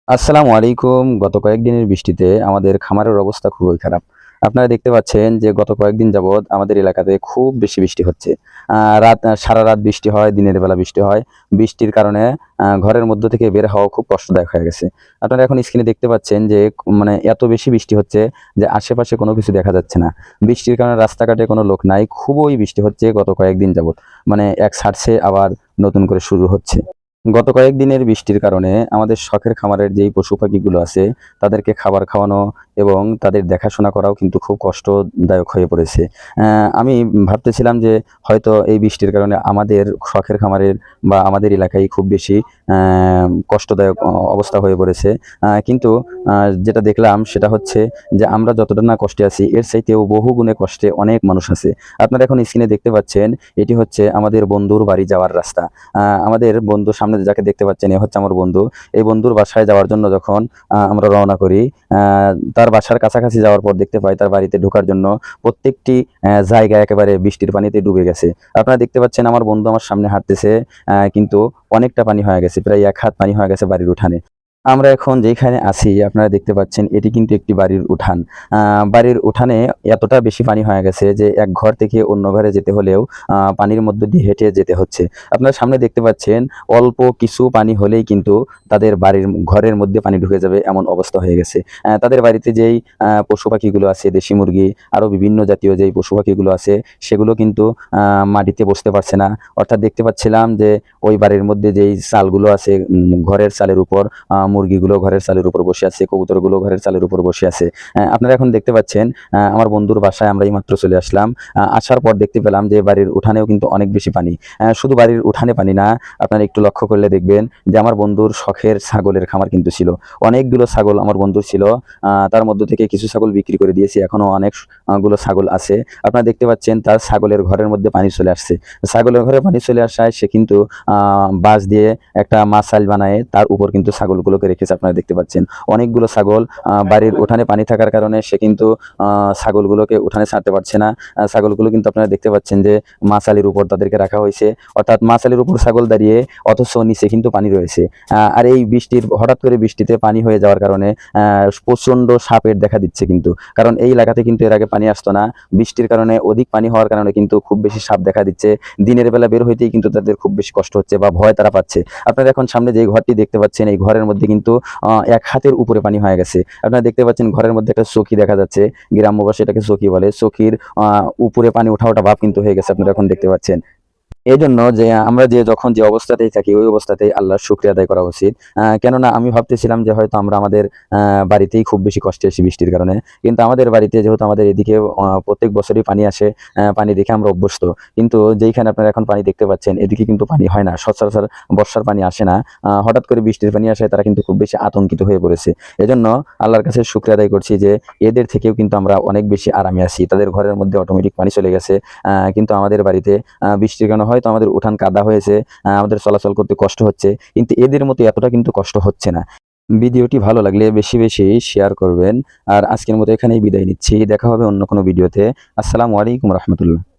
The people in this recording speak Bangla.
আসসালামু আলাইকুম। গত কয়েকদিনের বৃষ্টিতে আমাদের খামারের অবস্থা খুবই খারাপ। আপনারা দেখতে পাচ্ছেন যে গত কয়েকদিন যাবৎ আমাদের এলাকাতে খুব বেশি বৃষ্টি হচ্ছে। সারা রাত বৃষ্টি হয়, দিনের বেলা বৃষ্টি হয়। বৃষ্টির কারণে ঘরের মধ্য থেকে বের হওয়া খুব কষ্টদায়ক হয়ে গেছে। আপনারা এখন স্ক্রিনে দেখতে পাচ্ছেন যে মানে এত বেশি বৃষ্টি হচ্ছে যে আশেপাশে কোনো কিছু দেখা যাচ্ছে না। বৃষ্টির কারণে রাস্তাঘাটে কোনো লোক নাই। খুবই বৃষ্টি হচ্ছে গত কয়েকদিন যাবৎ। মানে এক ছাড়ছে আবার নতুন করে শুরু হচ্ছে। গত কয়েকদিনের বৃষ্টির কারণে আমাদের শখের খামারের যেই পশু পাখিগুলো আছে তাদেরকে খাবার খাওয়ানো এবং তাদের দেখাশোনা করাও কিন্তু খুব কষ্টদায়ক হয়ে পড়েছে। আমি ভাবতেছিলাম যে হয়তো এই বৃষ্টির কারণে আমাদের শখের খামারের বা আমাদের এলাকায় খুব বেশি কষ্টদায়ক অবস্থা হয়ে পড়েছে। কিন্তু যেটা দেখলাম সেটা হচ্ছে যে আমরা যতটা না কষ্টে আছি এর চাইতেও বহু গুণে কষ্টে অনেক মানুষ আছে। আপনারা এখন স্ক্রিনে দেখতে পাচ্ছেন এটি হচ্ছে আমাদের বন্ধুর বাড়ি যাওয়ার রাস্তা। আমাদের বন্ধু সামনে যাকে দেখতে পাচ্ছেন এ হচ্ছে আমার বন্ধু। এই বন্ধুর বাসায় যাওয়ার জন্য যখন আমরা রওনা করি, তার বাসার কাছাকাছি যাওয়ার পর দেখতে পাই তার বাড়িতে ঢোকার জন্য প্রত্যেকটি জায়গা একেবারে বৃষ্টির পানিতে ডুবে গেছে। আপনারা দেখতে পাচ্ছেন আমার বন্ধু আমার সামনে হাঁটতেছে, কিন্তু অনেকটা পানি হয়ে গেছে, প্রায় ১ হাত পানি হয়ে গেছে বাড়ির উঠানে। আমরা এখন যেখানে আছি আপনারা দেখতে পাচ্ছেন এটি কিন্তু একটি বাড়ির উঠান। বাড়ির উঠানে এতটা বেশি পানি হয়ে গেছে যে এক ঘর থেকে অন্য ঘরে যেতে হলেও পানির মধ্য দিয়ে হেঁটে যেতে হচ্ছে। আপনারা সামনে দেখতে পাচ্ছেন অল্প কিছু পানি হলেই কিন্তু তাদের বাড়ির ঘরের মধ্যে পানি ঢুকে যাবে এমন অবস্থা হয়ে গেছে। তাদের বাড়িতে যেই পশু পাখিগুলো আছে, দেশি মুরগি আরও বিভিন্ন জাতীয় যেই পশু পাখিগুলো আছে সেগুলো কিন্তু মাটিতে বসতে পারছে না। অর্থাৎ দেখতে পাচ্ছিলাম যে ওই বাড়ির মধ্যে যেই চালগুলো আছে, ঘরের চালের উপর মুরগিগুলো ঘরের চালের উপর বসে আছে, কবুতরগুলো ঘরের চালের উপর বসে আছে। আপনারা এখন দেখতে পাচ্ছেন আমার বন্ধুর বাসায় আমরা এইমাত্র চলে আসলাম। আসার পর দেখতে পেলাম যে বাড়ির উঠানেও কিন্তু অনেক বেশি পানি। শুধু বাড়ির উঠানে পানি না, আপনারা একটু লক্ষ্য করলে দেখবেন যে আমার বন্ধুর শখের ছাগলের খামার কিন্তু ছিল। অনেকগুলো ছাগল আমার বন্ধুর ছিল। তার মধ্য থেকে কিছু ছাগল বিক্রি করে দিয়েছি, এখনো অনেক গুলো ছাগল আছে। আপনারা দেখতে পাচ্ছেন তার ছাগলের ঘরের মধ্যে পানি চলে আসছে। ছাগলের ঘরে পানি চলে আসায় সে কিন্তু বাঁশ দিয়ে একটা মাচাল বানায় তার উপর কিন্তু ছাগলগুলোকে রেখেছে। আপনারা দেখতে পাচ্ছেন অনেকগুলো ছাগল বাড়ির উঠানে পানি থাকার কারণে সে কিন্তু ছাগলগুলোকে উঠানে ছাড়তে পারছে না। ছাগলগুলো কিন্তু আপনারা দেখতে পাচ্ছেন যে মাচালির উপর তাদেরকে রাখা হয়েছে, অর্থাৎ মাচালির উপর ছাগল দাঁড়িয়ে অথচ নিচে কিন্তু পানি রয়েছে। আর এই হঠাৎ করে বৃষ্টিতে পানি হয়ে যাওয়ার কারণে প্রচন্ড সাপের দেখা দিচ্ছে কিন্তু, কারণ এই এলাকাতে কিন্তু এর আগে পানি আসতো না। বৃষ্টির কারণে অধিক পানি হওয়ার কারণে কিন্তু খুব বেশি সাপ দেখা দিচ্ছে। দিনের বেলা বের হইতেই কিন্তু তাদের খুব বেশি কষ্ট হচ্ছে বা ভয় তারা পাচ্ছে। আপনারা এখন সামনে যে ঘরটি দেখতে পাচ্ছেন এই ঘরের মধ্যে কিন্তু ১ হাতের উপরে পানি হয়ে গেছে। আপনারা দেখতে পাচ্ছেন ঘরের মধ্যে একটা চৌকি দেখা যাচ্ছে, গ্রাম্য ভাষায় এটাকে চৌকি বলে। চৌকির উপরে পানি ওঠা ভাব কিন্তু হয়ে গেছে, আপনারা এখন দেখতে পাচ্ছেন। এজন্য যে আমরা যখন যে অবস্থাতেই থাকি ওই অবস্থাতেই আল্লাহর শুকরিয়া আদায় করা উচিত। কেননা আমি ভাবতেছিলাম যে হয়তো আমরা আমাদের বাড়িতেই খুব বেশি কষ্টে আছি বৃষ্টির কারণে। কিন্তু আমাদের বাড়িতে যেহেতু আমাদের এদিকে প্রত্যেক বছরই পানি আসে, পানি দেখে আমরা অভ্যস্ত। কিন্তু যেইখানে আপনারা এখন পানি দেখতে পাচ্ছেন এদিকে কিন্তু পানি হয় না। সচরাচর বর্ষার পানি আসে না। হঠাৎ করে বৃষ্টির পানি আসে তারা কিন্তু খুব বেশি আতঙ্কিত হয়ে পড়েছে। এজন্য আল্লাহর কাছে শুকরিয়া আদায় করছি যে এদের থেকেও কিন্তু আমরা অনেক বেশি আরামে আছি। তাদের ঘরের মধ্যে অটোমেটিক পানি চলে গেছে। কিন্তু আমাদের বাড়িতে বৃষ্টির কারণে হয়তো আমাদের উঠান কাদা হয়েছে, আমাদের চলাচল করতে কষ্ট হচ্ছে, কিন্তু এদের মতো এতটা কিন্তু কষ্ট হচ্ছে না। ভিডিওটি ভালো লাগলে বেশি বেশি শেয়ার করবেন। আর আজকের মতো এখানেই বিদায় নিচ্ছি। দেখা হবে অন্য কোনো ভিডিওতে। আসসালামু আলাইকুম রহমতুল্লাহ।